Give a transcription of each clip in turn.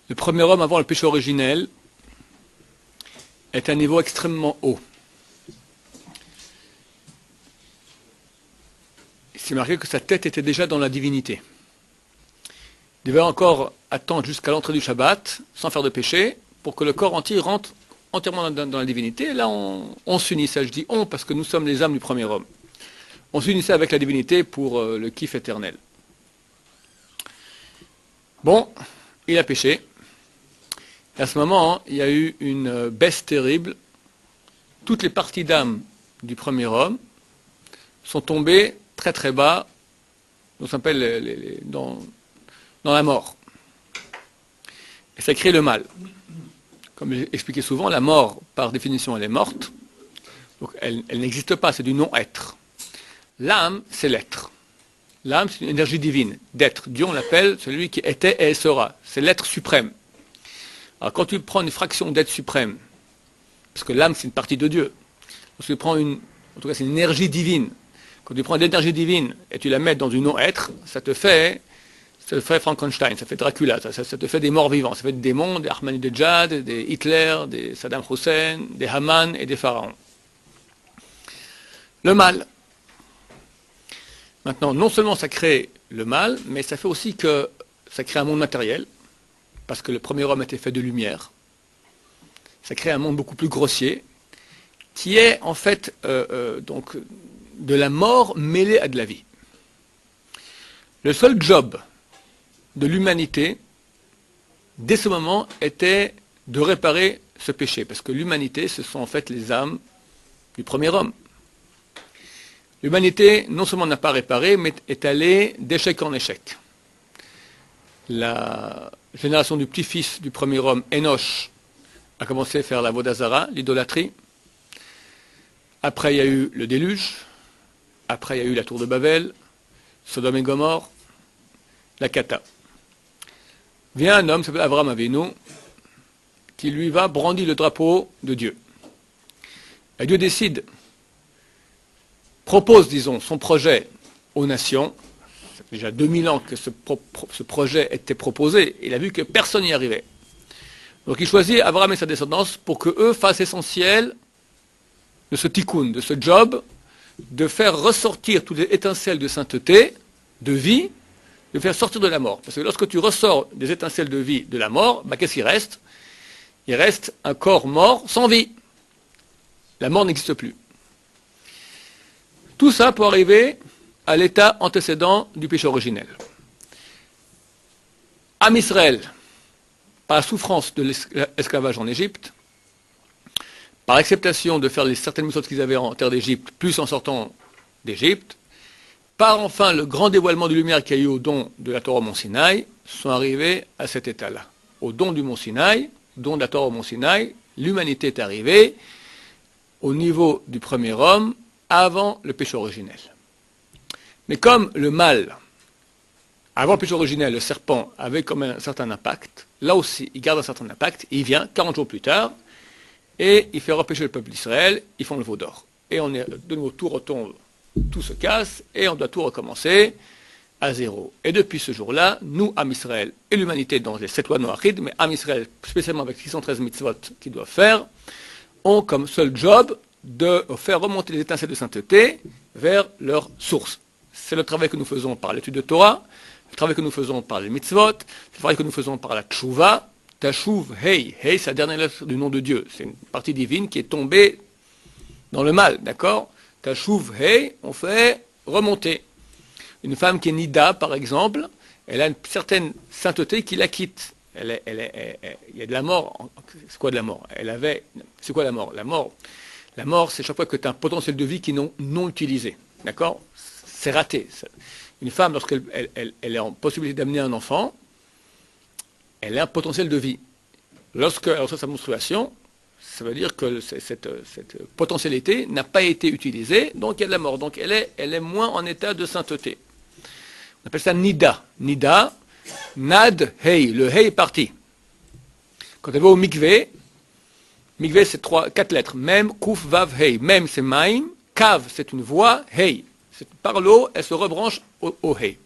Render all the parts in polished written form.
Le premier homme avant le péché originel est à un niveau extrêmement haut. C'est marqué que sa tête était déjà dans la divinité. Il devait encore attendre jusqu'à l'entrée du Shabbat, sans faire de péché, pour que le corps entier rentre entièrement dans la divinité. Et là, on s'unissait, je dis on, parce que nous sommes les âmes du premier homme. On s'unissait avec la divinité pour le kiff éternel. Bon, il a péché. Et à ce moment, il y a eu une baisse terrible. Toutes les parties d'âme du premier homme sont tombées très très bas, on s'appelle dans la mort. Et ça crée le mal. Comme j'ai expliqué souvent, la mort, par définition, elle est morte. Donc elle n'existe pas, c'est du non-être. L'âme, c'est l'être. L'âme, c'est une énergie divine, d'être. Dieu, on l'appelle celui qui était et sera. C'est l'être suprême. Alors quand tu prends une fraction d'être suprême, parce que l'âme, c'est une partie de Dieu, quand tu prends en tout cas c'est une énergie divine, quand tu prends l'énergie divine et tu la mets dans du non-être, ça te fait Frankenstein, ça fait Dracula, ça te fait des morts vivants, ça fait des démons, des Ahmadinejad, des Hitler, des Saddam Hussein, des Haman et des pharaons. Le mal. Maintenant, non seulement ça crée le mal, mais ça fait aussi que ça crée un monde matériel, parce que le premier homme était fait de lumière. Ça crée un monde beaucoup plus grossier, qui est en fait donc de la mort mêlée à de la vie. Le seul job de l'humanité, dès ce moment, était de réparer ce péché, parce que l'humanité, ce sont en fait les âmes du premier homme. L'humanité, non seulement n'a pas réparé, mais est allée d'échec en échec. La génération du petit-fils du premier homme, Enoch, a commencé à faire la Vodazara, l'idolâtrie. Après, il y a eu le déluge. Après, il y a eu la tour de Babel, Sodome et Gomorrhe, la Cata. Vient un homme, qui s'appelle Abraham Avinu, qui lui va brandir le drapeau de Dieu. Et Dieu décide, propose, disons, son projet aux nations. Ça fait déjà 2000 ans que ce projet était proposé. Il a vu que personne n'y arrivait. Donc il choisit Abraham et sa descendance pour que eux fassent l'essentiel de ce tikkun, de ce job, de faire ressortir toutes les étincelles de sainteté, de vie, de faire sortir de la mort. Parce que lorsque tu ressors des étincelles de vie de la mort, qu'est-ce qu'il reste? Il reste un corps mort sans vie. La mort n'existe plus. Tout ça pour arriver à l'état antécédent du péché originel. Am Israël, par la souffrance de l'esclavage en Égypte, par acceptation de faire les certaines méthodes qu'ils avaient en terre d'Égypte, plus en sortant d'Égypte, par enfin le grand dévoilement de lumière qu'il y a eu au don de la Torah au Mont Sinaï, sont arrivés à cet état-là. Au don du Mont Sinaï, don de la Torah au Mont Sinaï, l'humanité est arrivée au niveau du premier homme avant le péché originel. Mais comme le mal, avant le péché originel, le serpent avait comme un certain impact, là aussi, il garde un certain impact, il vient 40 jours plus tard, et il fait repêcher le peuple d'Israël, ils font le veau d'or. Et on est de nouveau, tout retombe, tout se casse, et on doit tout recommencer à zéro. Et depuis ce jour-là, nous, Am Israël, et l'humanité dans les 7 lois noachides, mais Am Israël, spécialement avec 613 mitzvot qu'ils doivent faire, ont comme seul job de faire remonter les étincelles de sainteté vers leur source. C'est le travail que nous faisons par l'étude de Torah, le travail que nous faisons par les mitzvot, le travail que nous faisons par la tshuva. Tashuv, hey, hey, c'est la dernière lettre du nom de Dieu. C'est une partie divine qui est tombée dans le mal, d'accord? Tashuv, hey, on fait remonter. Une femme qui est nida, par exemple, elle a une certaine sainteté qui la quitte. Il y a de la mort. C'est quoi de la mort? C'est quoi la mort? La mort, c'est chaque fois que tu as un potentiel de vie qui est non utilisé, d'accord? C'est raté. Une femme, lorsqu'elle est en possibilité d'amener un enfant, elle a un potentiel de vie. Lorsqu'elle reçoit sa menstruation, ça veut dire que cette potentialité n'a pas été utilisée, donc il y a de la mort. Donc elle est moins en état de sainteté. On appelle ça nida. Nida, nad, hey. Le hey est parti. Quand elle va au mikvé c'est 4 lettres. Mem, kuf, vav, hey. Mem c'est maim, kav c'est une voix, hey. Par l'eau, elle se rebranche au hey.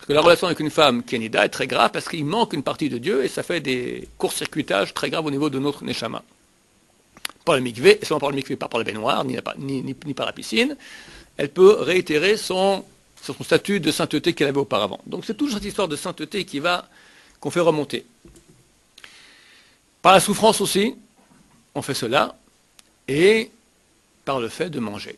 Parce que la relation avec une femme qui est nida est très grave parce qu'il manque une partie de Dieu et ça fait des court-circuitages très graves au niveau de notre neshama. Par le mikvé, et seulement par le mikvé, pas par la baignoire, ni par la piscine, elle peut réitérer son statut de sainteté qu'elle avait auparavant. Donc c'est toujours cette histoire de sainteté qu'on fait remonter. Par la souffrance aussi, on fait cela, et par le fait de manger.